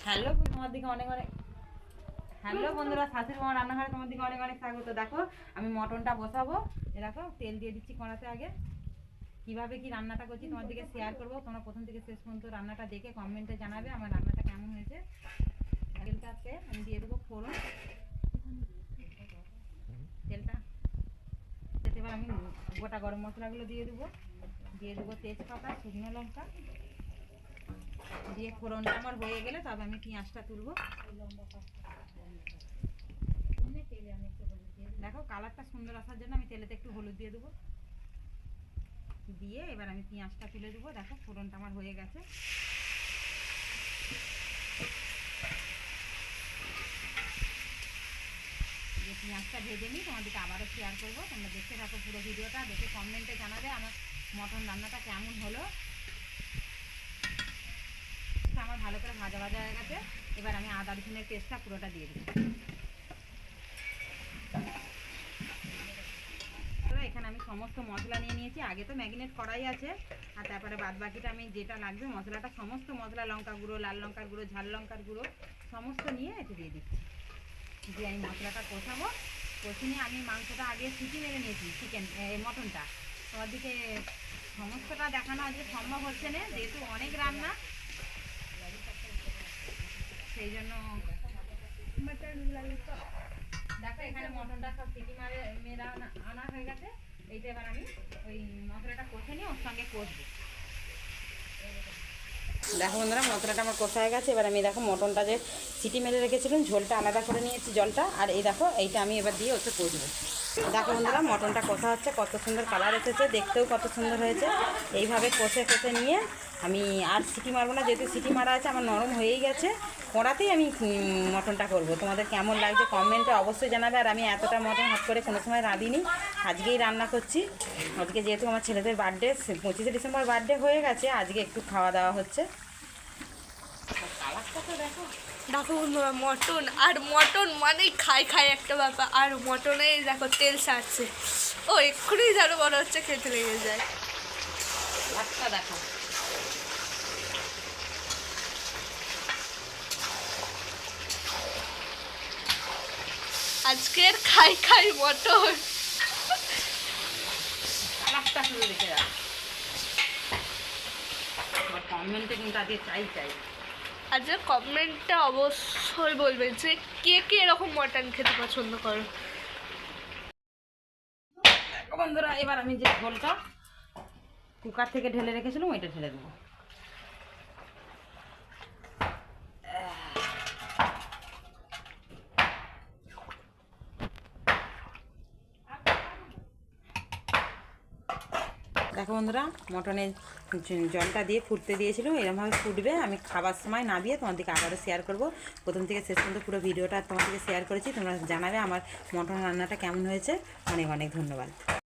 Hello তোমার দিকে অনেক অনেক হ্যালো বন্ধুরা, শাশুড়ি মা রান্নাঘরে তোমার দিকে অনেক অনেক স্বাগত। দেখো আমি মটনটা বসাবো, দেখো তেল দিয়ে দিচ্ছি কড়াতে। আগে কিভাবে কি রান্নাটা করছি তোমার দিকে শেয়ার করবো। তোমরা প্রথম থেকে শেষ পর্যন্ত রান্নাটা দেখে কমেন্টে জানাবে আমার রান্নাটা কেমন হয়েছে। তেলটাতে আমি দিয়ে দেবো ফোড়ন, তেলটা এবার আমি গোটা গরম মশলাগুলো দিয়ে দেবো তেজপাতা, শুকনো লঙ্কা দিয়ে ফোড়নটা আমার হয়ে গেলে তবে আমি পেঁয়াজটা তুলবো। দেখো কালারটা সুন্দর আসার জন্য আমি তেলেতে একটু হলুদ দিয়ে দেবো, দিয়ে এবার আমি পেঁয়াজটা তুলে দেবো। দেখো ফোড়নটা আমার হয়ে গেছে। পেঁয়াজটা ভেজে নিই, তোমাদেরকে আবারও শেয়ার করবো। তোমরা দেখতে থাকো পুরো ভিডিওটা, দেখে কমেন্টে জানাবে আমার মটন রান্নাটা কেমন হলো। আমার ভালো করে ভাজা ভাজা হয়ে গেছে। এবার আমি আদা রসুনের পেস্টটা পুরোটা দিয়ে দেবো। এখানে আমি সমস্ত মশলা নিয়ে নিয়েছি, আগে তো ম্যাগনেট করাই আছে। আর তারপরে বাদ বাকিটা আমি যেটা লাগবে মশলাটা, সমস্ত মশলা, লঙ্কা গুঁড়ো, লাল লঙ্কার গুঁড়ো, ঝাল লঙ্কার গুঁড়ো সমস্ত নিয়ে এতে দিয়ে দিচ্ছি। দিয়ে আমি মশলাটা কষাবো। কষে নিয়ে আমি মাংসটা আগে সিটি মেরে নিয়েছি, মটনটা। তোমার দিকে সমস্তটা দেখানো আজকে সম্ভব হচ্ছে না, যেহেতু অনেক রান্না, সেই জন্য। দেখো এখানে মটনটা সব সিটি মেরা আনা হয়ে গেছে। এইটা এবার আমি ওই মশলাটা কষে নিয়ে ওর সঙ্গে কষবো। দেখো বন্ধুরা মশলাটা আমার কষা হয়ে গেছে। এবার আমি দেখো মটনটা যে সিটি মেরে রেখেছিলাম, ঝোলটা আলাদা করে নিয়েছি জলটা, আর এই দেখো এইটা আমি এবার দিয়ে ওকে কষবো। দেখো বন্ধুরা মটনটা কষা হচ্ছে, কত সুন্দর কালার এসেছে, দেখতেও কত সুন্দর হয়েছে। এইভাবে কষে কষে নিয়ে আমি আর সিটি মারবো না, যেহেতু সিটি মারা আছে আমার নরম হয়েই গেছে। কড়াতেই আমি মটনটা করব। তোমাদের কেমন লাগছে কমেন্টে অবশ্যই জানাবে। আর আমি এতটা মটন হাত করে কোনো সময় রাঁধিনি, আজকেই রান্না করছি। আজকে যেহেতু আমার ছেলেদের বার্থডে, 25শে ডিসেম্বর বার্থডে হয়ে গেছে, আজকে একটু খাওয়া দাওয়া হচ্ছে। কালারটা তো দেখো, দেখো বন্ধুরা মটন, আর মটন মানেই খাই খাই একটা ব্যাপার। আর মটনে দেখো তেল ছাড়ছে, ও এক্ষুনি যেন মনে হচ্ছে খেতে লেগে যায়। কালারটা দেখো। আজকের খাই খাই মটন। কালারটা শুধু দেখে যাও, কমেন্টে কিন্তু আজকে চাই। আজকে কমেন্টটা অবশ্যই বলবেন যে কে কে এরকম মটন খেতে পছন্দ করো। বন্ধুরা এবার আমি যে ঝোলটা কুকার থেকে ঢেলে রেখেছিলাম ওইটা ঢেলে দেবো। দেখো বন্ধুরা মটনের জলটা দিয়ে ফুটতে দিয়েছিলাম, এরকমভাবে ফুটবে। আমি খাবার সময় নামিয়ে তোমাদেরকে আবারও শেয়ার করব। প্রথম থেকে শেষ পর্যন্ত পুরো ভিডিওটা তোমাদেরকে শেয়ার করেছি। তোমরা জানাবে আমার মটন রান্নাটা কেমন হয়েছে। অনেক অনেক ধন্যবাদ।